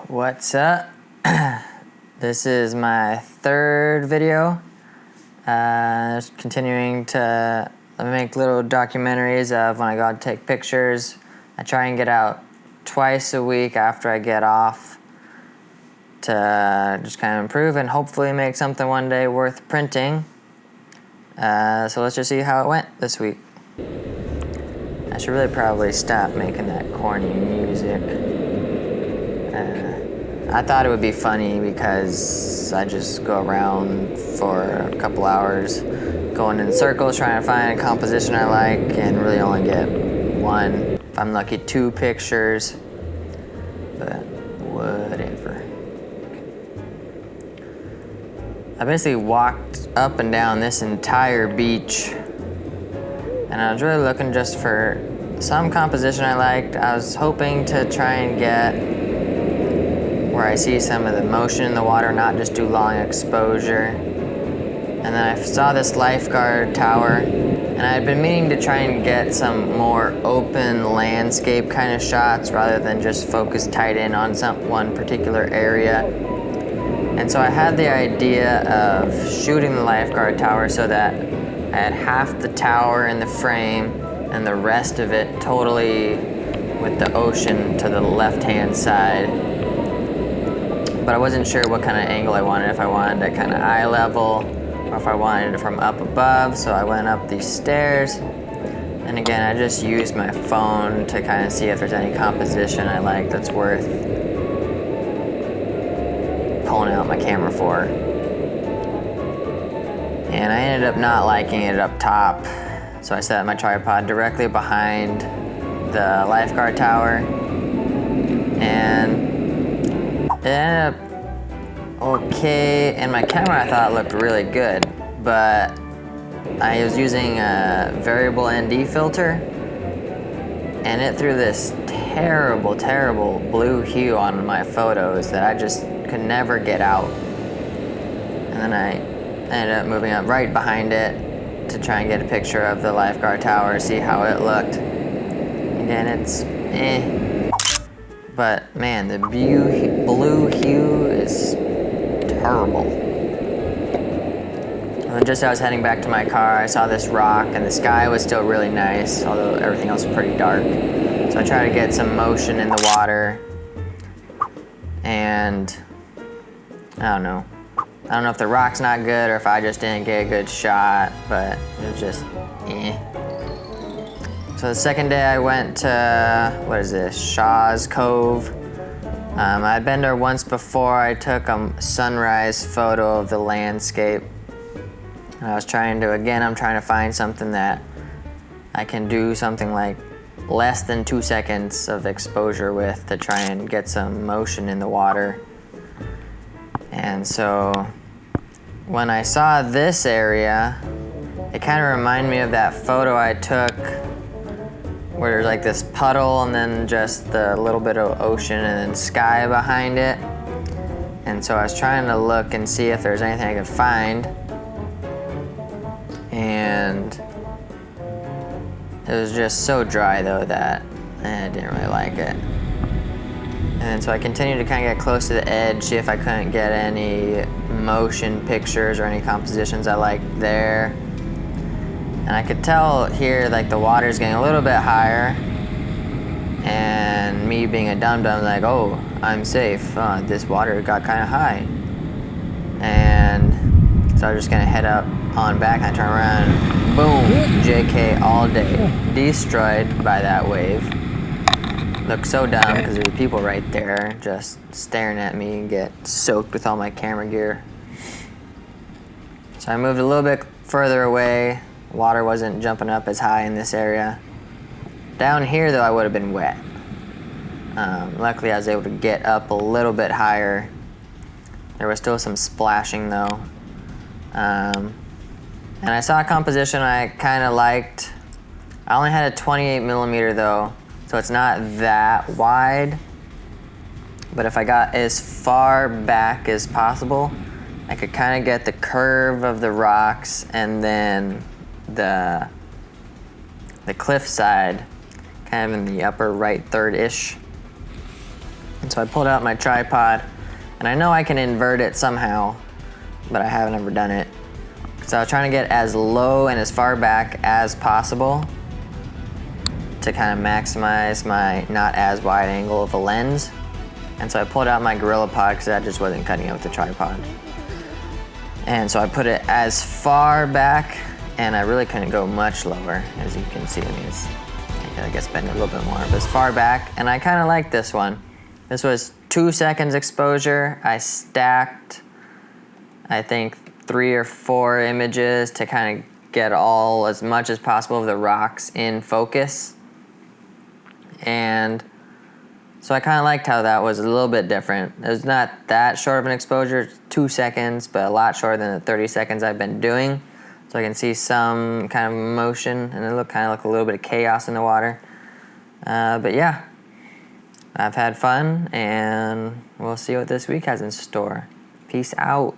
What's up? This is my third video. Just continuing to make little documentaries of when I go out to take pictures. I try and get out twice a week after I get off to just kind of improve and hopefully make something one day worth printing. So let's just see how it went this week. I should really probably stop making that corny music. I thought it would be funny because I just go around for a couple hours going in circles trying to find a composition I like and really only get one, if I'm lucky, 2 pictures, but whatever. I basically walked up and down this entire beach and I was really looking just for some composition I liked. I was hoping to try and get where I see some of the motion in the water, not just do long exposure. And then I saw this lifeguard tower, and I had been meaning to try and get some more open landscape kind of shots rather than just focus tight in on one particular area. And so I had the idea of shooting the lifeguard tower so that I had half the tower in the frame and the rest of it totally with the ocean to the left-hand side. But I wasn't sure what kind of angle I wanted, if I wanted it kind of eye level or if I wanted it from up above. So I went up these stairs, and again I just used my phone to kind of see if there's any composition I like that's worth pulling out my camera for. And I ended up not liking it up top, so I set my tripod directly behind the lifeguard tower, and it ended up okay, and my camera I thought looked really good, but I was using a variable ND filter, and it threw this terrible blue hue on my photos that I just could never get out. And then I ended up moving up right behind it to try and get a picture of the lifeguard tower, see how it looked. Again, it's but man, the blue hue is terrible. And then just as I was heading back to my car, I saw this rock, and the sky was still really nice, although everything else was pretty dark. So I tried to get some motion in the water, and I don't know if the rock's not good or if I just didn't get a good shot, but it was just So the second day I went to, what is this, Shaw's Cove. I'd been there once before. I took a sunrise photo of the landscape. And I was trying to find something that I can do something like less than 2 seconds of exposure with to try and get some motion in the water. And so when I saw this area, it kind of reminded me of that photo I took where there's like this puddle and then just the little bit of ocean and then sky behind it. And so I was trying to look and see if there's anything I could find. And it was just so dry though that I didn't really like it. And so I continued to kind of get close to the edge, see if I couldn't get any motion pictures or any compositions I liked there. And I could tell here, like, the water's getting a little bit higher, and me being a dum-dum, like, oh, I'm safe. This water got kind of high. And so I was just gonna head up on back, and I turn around, boom, JK all day. Destroyed by that wave. Looked so dumb because there were people right there just staring at me and get soaked with all my camera gear. So I moved a little bit further away. Water wasn't jumping up as high in this area. Down here though, I would have been wet. Luckily I was able to get up a little bit higher. There was still some splashing though. And I saw a composition I kind of liked. I only had a 28 millimeter though, so it's not that wide. But if I got as far back as possible, I could kind of get the curve of the rocks and then the cliff side kind of in the upper right third-ish. And so I pulled out my tripod, and I know I can invert it somehow, but I haven't ever done it. So I was trying to get as low and as far back as possible to kind of maximize my not as wide angle of a lens. And so I pulled out my GorillaPod because that just wasn't cutting it with the tripod. And so I put it as far back, and I really couldn't go much lower, as you can see. I guess bend it a little bit more, but as far back, and I kind of like this one. This was 2 seconds exposure. I stacked, I think, 3 or 4 images to kind of get all as much as possible of the rocks in focus. And so I kind of liked how that was a little bit different. It was not that short of an exposure, 2 seconds, but a lot shorter than the 30 seconds I've been doing. So I can see some kind of motion, and it kind of look a little bit of chaos in the water. But yeah, I've had fun, and we'll see what this week has in store. Peace out.